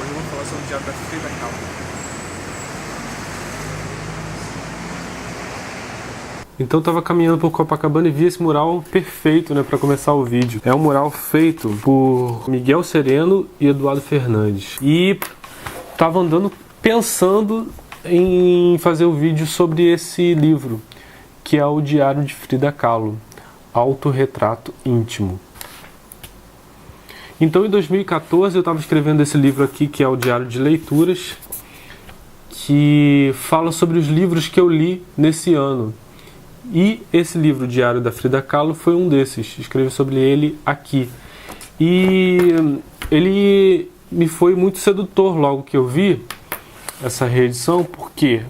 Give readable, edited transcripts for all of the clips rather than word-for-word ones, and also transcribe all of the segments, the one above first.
Hoje eu vou falar sobre o diário da Frida Kahlo. Então eu tava caminhando por Copacabana e vi esse mural perfeito, né, para começar o vídeo. É um mural feito por Miguel Sereno e Eduardo Fernandes. E tava andando pensando em fazer o vídeo sobre esse livro, que é o Diário de Frida Kahlo, Autorretrato Íntimo. Então em 2014 eu estava escrevendo esse livro aqui, que é o Diário de Leituras, que fala sobre os livros que eu li nesse ano. E esse livro, Diário da Frida Kahlo, foi um desses. Escrevi sobre ele aqui. E ele me foi muito sedutor logo que eu vi essa reedição, porque,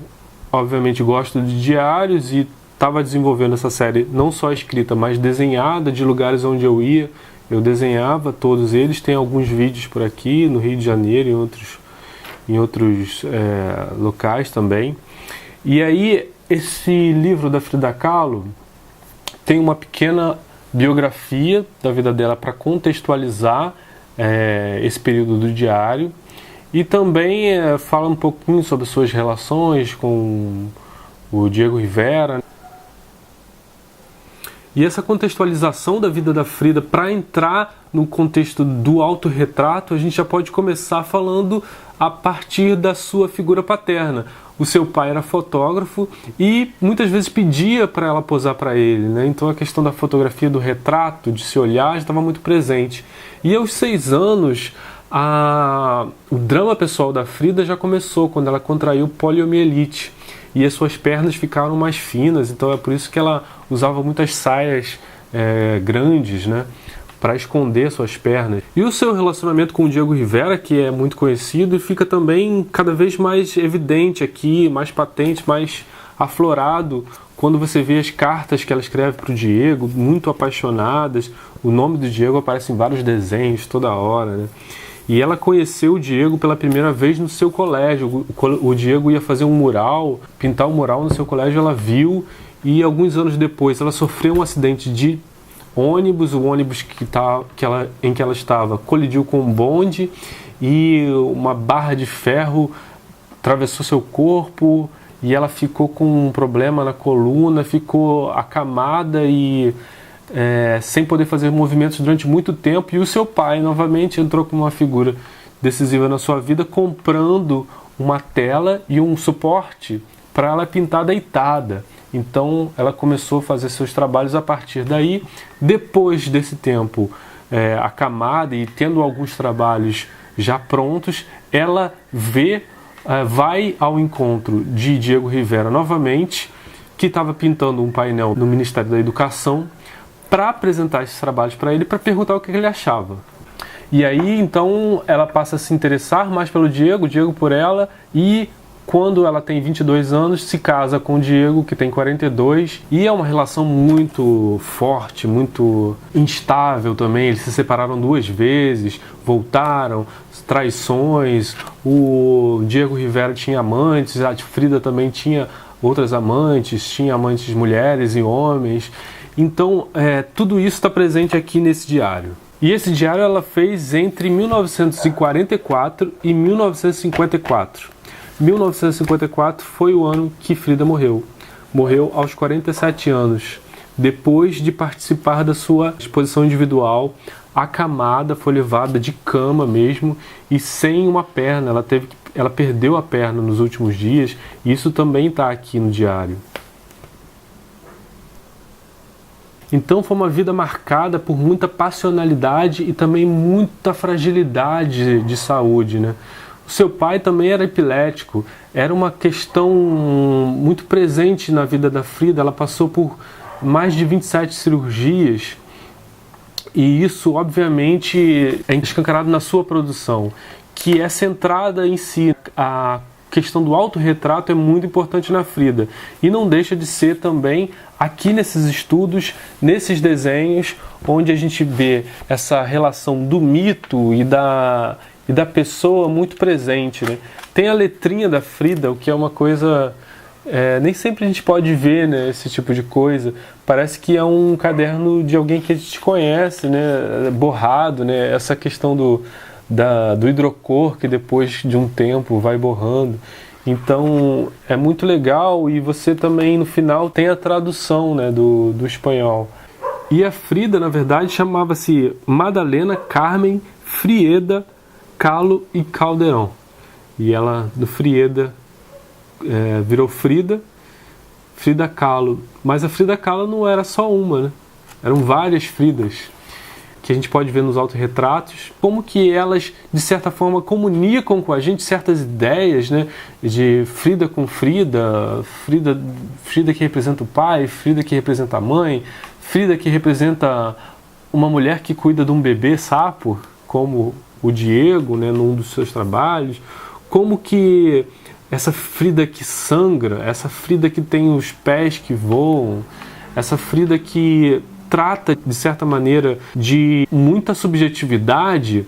obviamente, gosto de diários e estava desenvolvendo essa série não só escrita, mas desenhada, de lugares onde eu ia. Eu desenhava todos eles. Tem alguns vídeos por aqui, no Rio de Janeiro e em outros locais também. E aí, esse livro da Frida Kahlo tem uma pequena biografia da vida dela para contextualizar esse período do diário, e também fala um pouquinho sobre suas relações com o Diego Rivera. E essa contextualização da vida da Frida, para entrar no contexto do autorretrato, a gente já pode começar falando a partir da sua figura paterna. O seu pai era fotógrafo e muitas vezes pedia para ela posar para ele, né? Então a questão da fotografia, do retrato, de se olhar, já estava muito presente. E aos 6 anos, o drama pessoal da Frida já começou, quando ela contraiu poliomielite. E as suas pernas ficaram mais finas, então é por isso que ela usava muitas saias grandes, né, para esconder suas pernas. E o seu relacionamento com o Diego Rivera, que é muito conhecido, e fica também cada vez mais evidente aqui, mais patente, mais aflorado, quando você vê as cartas que ela escreve para o Diego, muito apaixonadas. O nome do Diego aparece em vários desenhos toda hora, né? E ela conheceu o Diego pela primeira vez no seu colégio. O Diego ia fazer um mural, pintar um mural no seu colégio, ela viu, e alguns anos depois ela sofreu um acidente de ônibus. O ônibus em que ela estava colidiu com um bonde e uma barra de ferro atravessou seu corpo e ela ficou com um problema na coluna, ficou acamada e sem poder fazer movimentos durante muito tempo. E o seu pai novamente entrou como uma figura decisiva na sua vida, comprando uma tela e um suporte para ela pintar deitada. Então ela começou a fazer seus trabalhos a partir daí. Depois desse tempo acamada e tendo alguns trabalhos já prontos, ela vai ao encontro de Diego Rivera novamente, que estava pintando um painel no Ministério da Educação, para apresentar esses trabalhos para ele, para perguntar o que ele achava. E aí, então, ela passa a se interessar mais pelo Diego, o Diego por ela, e quando ela tem 22 anos, se casa com o Diego, que tem 42, e é uma relação muito forte, muito instável também. Eles se separaram 2 vezes, voltaram, traições, o Diego Rivera tinha amantes, a Frida também tinha outras amantes, tinha amantes mulheres e homens. Então, tudo isso está presente aqui nesse diário. E esse diário ela fez entre 1944 e 1954. 1954 foi o ano que Frida morreu. Morreu aos 47 anos, depois de participar da sua exposição individual, acamada, foi levada de cama mesmo e sem uma perna. Ela perdeu a perna nos últimos dias, e isso também está aqui no diário. Então foi uma vida marcada por muita passionalidade e também muita fragilidade de saúde, né? O seu pai também era epilético, era uma questão muito presente na vida da Frida. Ela passou por mais de 27 cirurgias e isso, obviamente, é escancarado na sua produção, que é centrada em si. A questão do autorretrato é muito importante na Frida e não deixa de ser também aqui nesses estudos, nesses desenhos, onde a gente vê essa relação do mito e da pessoa muito presente, né? Tem a letrinha da Frida, o que é uma coisa... nem sempre a gente pode ver, né, esse tipo de coisa. Parece que é um caderno de alguém que a gente conhece, né, borrado, né? Essa questão do hidrocor, que depois de um tempo vai borrando. Então é muito legal, e você também no final tem a tradução, né, do espanhol. E a Frida, na verdade, chamava-se Madalena Carmen Frieda Kahlo e Calderón. E ela, do Frieda, virou Frida Kahlo. Mas a Frida Kahlo não era só uma, né? Eram várias Fridas, que a gente pode ver nos autorretratos, como que elas, de certa forma, comunicam com a gente certas ideias, né? De Frida com Frida, Frida que representa o pai, Frida que representa a mãe, Frida que representa uma mulher que cuida de um bebê sapo, como o Diego, né, num dos seus trabalhos, como que essa Frida que sangra, essa Frida que tem os pés que voam, essa Frida que trata, de certa maneira, de muita subjetividade,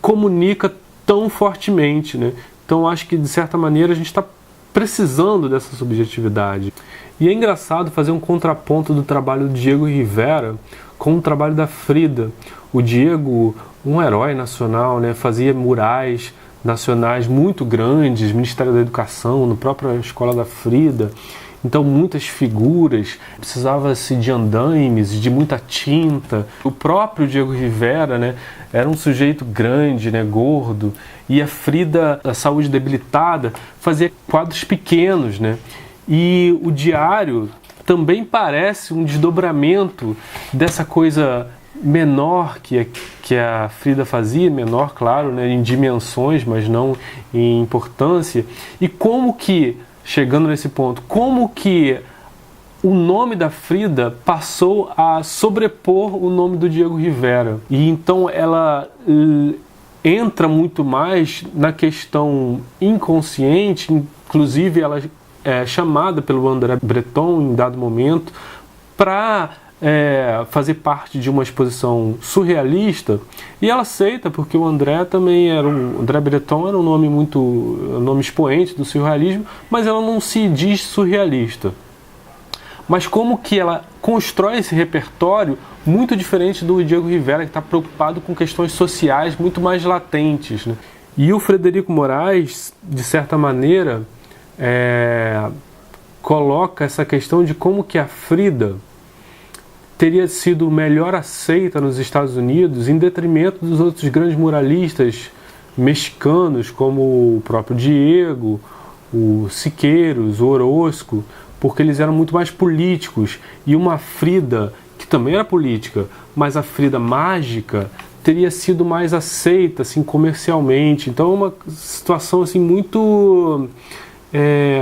comunica tão fortemente, né? Então acho que, de certa maneira, a gente está precisando dessa subjetividade. E é engraçado fazer um contraponto do trabalho do Diego Rivera com o trabalho da Frida. O Diego, um herói nacional, né, fazia murais nacionais muito grandes, Ministério da Educação, na própria escola da Frida. Então muitas figuras, precisava-se de andaimes, de muita tinta. O próprio Diego Rivera, né, era um sujeito grande, né, gordo, e a Frida, a saúde debilitada, fazia quadros pequenos, né? E o diário também parece um desdobramento dessa coisa menor que a Frida fazia, menor, claro, né, em dimensões, mas não em importância. E como que, chegando nesse ponto, como que o nome da Frida passou a sobrepor o nome do Diego Rivera. E então ela entra muito mais na questão inconsciente, inclusive ela é chamada pelo André Breton em dado momento para fazer parte de uma exposição surrealista, e ela aceita porque o André também André Breton era um nome expoente do surrealismo, mas ela não se diz surrealista. Mas como que ela constrói esse repertório muito diferente do Diego Rivera, que está preocupado com questões sociais muito mais latentes, né? E o Frederico Moraes, de certa maneira, coloca essa questão de como que a Frida teria sido melhor aceita nos Estados Unidos em detrimento dos outros grandes muralistas mexicanos, como o próprio Diego, o Siqueiros, o Orozco, porque eles eram muito mais políticos. E uma Frida, que também era política, mas a Frida mágica, teria sido mais aceita assim, comercialmente. Então é uma situação assim, muito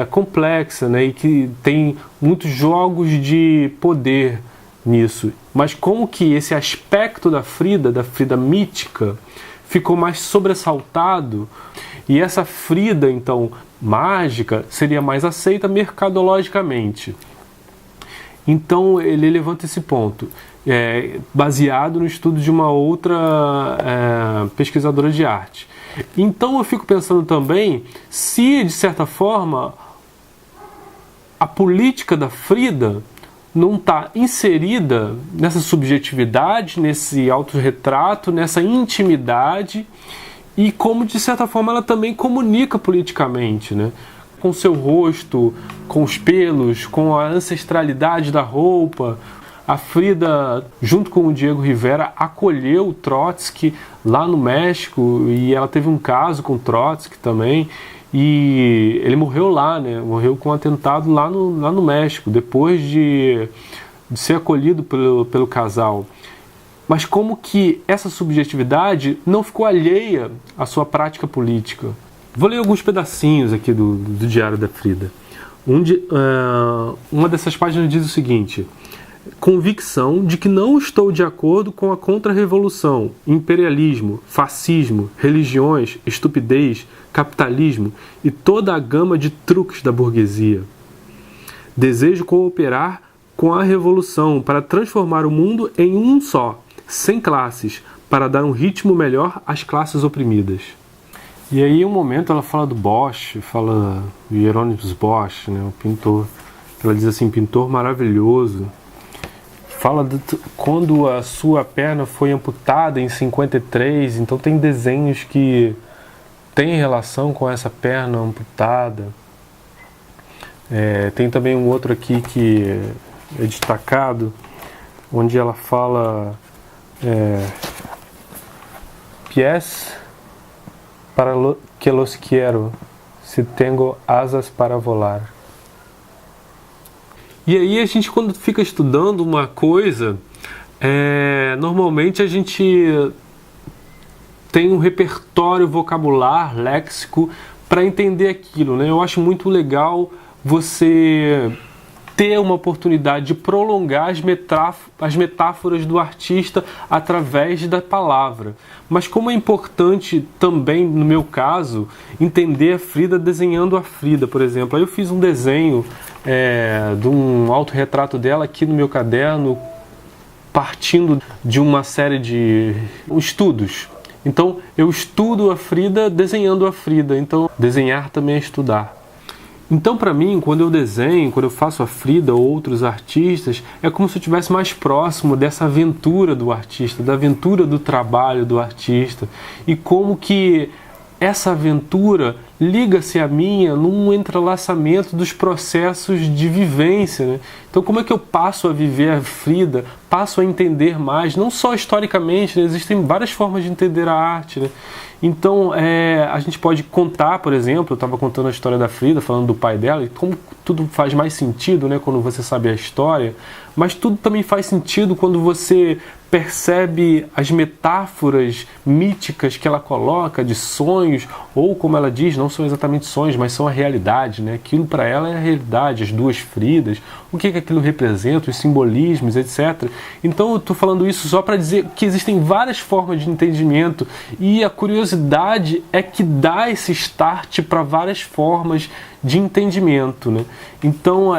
complexa, né? E que tem muitos jogos de poder nisso. Mas como que esse aspecto da Frida mítica, ficou mais sobressaltado, e essa Frida, então, mágica, seria mais aceita mercadologicamente. Então ele levanta esse ponto, baseado no estudo de uma outra pesquisadora de arte. Então eu fico pensando também se, de certa forma, a política da Frida não está inserida nessa subjetividade, nesse autorretrato, nessa intimidade, e como, de certa forma, ela também comunica politicamente, né? Com o seu rosto, com os pelos, com a ancestralidade da roupa. A Frida, junto com o Diego Rivera, acolheu o Trotsky lá no México, e ela teve um caso com o Trotsky também, e ele morreu lá, né? Morreu com um atentado lá no México, depois de ser acolhido pelo casal. Mas como que essa subjetividade não ficou alheia à sua prática política? Vou ler alguns pedacinhos aqui do Diário da Frida. Uma dessas páginas diz o seguinte: convicção de que não estou de acordo com a contra-revolução, imperialismo, fascismo, religiões, estupidez, capitalismo e toda a gama de truques da burguesia. Desejo cooperar com a revolução para transformar o mundo em um só, sem classes, para dar um ritmo melhor às classes oprimidas. E aí, um momento, ela fala do Bosch, fala de Hieronymus Bosch, né, o pintor. Ela diz assim: pintor maravilhoso, fala quando a sua perna foi amputada em 53, então tem desenhos que têm relação com essa perna amputada. Tem também um outro aqui que é destacado, onde ela fala pies para que los quiero, si tengo asas para volar. E aí a gente, quando fica estudando uma coisa, normalmente a gente tem um repertório vocabular, léxico, para entender aquilo, né? Eu acho muito legal você ter uma oportunidade de prolongar as metáforas do artista através da palavra. Mas como é importante também, no meu caso, entender a Frida desenhando a Frida, por exemplo. Aí eu fiz um desenho de um autorretrato dela aqui no meu caderno, partindo de uma série de estudos. Então, eu estudo a Frida desenhando a Frida. Então, desenhar também é estudar. Então, para mim, quando eu desenho, quando eu faço a Frida ou outros artistas, é como se eu estivesse mais próximo dessa aventura do artista, da aventura do trabalho do artista, e como que essa aventura liga-se à minha num entrelaçamento dos processos de vivência, né? Então, como é que eu passo a viver a Frida, passo a entender mais, não só historicamente, né? Existem várias formas de entender a arte, né? Então, a gente pode contar, por exemplo, eu estava contando a história da Frida, falando do pai dela, e como tudo faz mais sentido, né, quando você sabe a história, mas tudo também faz sentido quando você percebe as metáforas míticas que ela coloca de sonhos, ou como ela diz, não são exatamente sonhos, mas são a realidade, né? Aquilo para ela é a realidade, as duas Fridas, o que aquilo representa, os simbolismos, etc. Então eu estou falando isso só para dizer que existem várias formas de entendimento, e a curiosidade é que dá esse start para várias formas de entendimento, né? Então,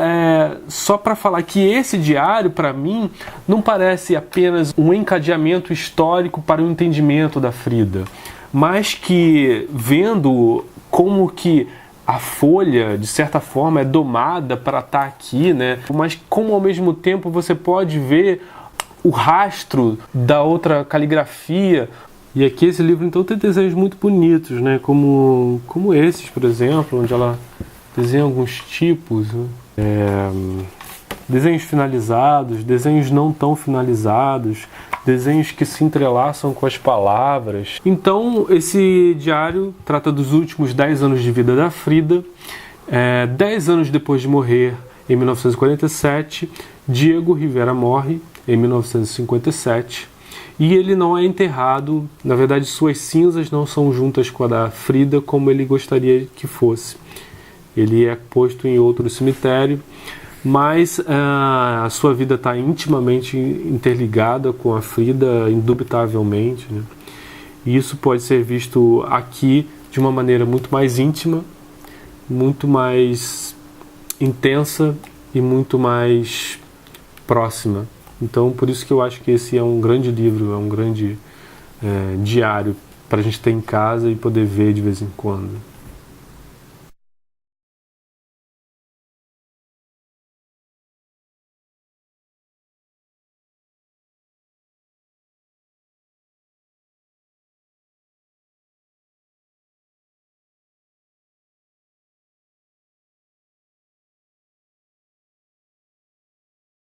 só para falar que esse diário, para mim, não parece apenas um encadeamento histórico para o entendimento da Frida, mas que, vendo como que a folha, de certa forma, é domada para estar aqui, né? Mas como, ao mesmo tempo, você pode ver o rastro da outra caligrafia. E aqui esse livro, então, tem desenhos muito bonitos, né? Como esses, por exemplo, onde ela desenha alguns tipos, né? Desenhos finalizados, desenhos não tão finalizados, desenhos que se entrelaçam com as palavras. Então, esse diário trata dos últimos 10 anos de vida da Frida. 10 anos depois de morrer, em 1947, Diego Rivera morre em 1957. E ele não é enterrado, na verdade suas cinzas não são juntas com a da Frida como ele gostaria que fosse. Ele é posto em outro cemitério, mas a sua vida está intimamente interligada com a Frida, indubitavelmente, né? E isso pode ser visto aqui de uma maneira muito mais íntima, muito mais intensa e muito mais próxima. Então, por isso que eu acho que esse é um grande livro, é um grande diário para a gente ter em casa e poder ver de vez em quando.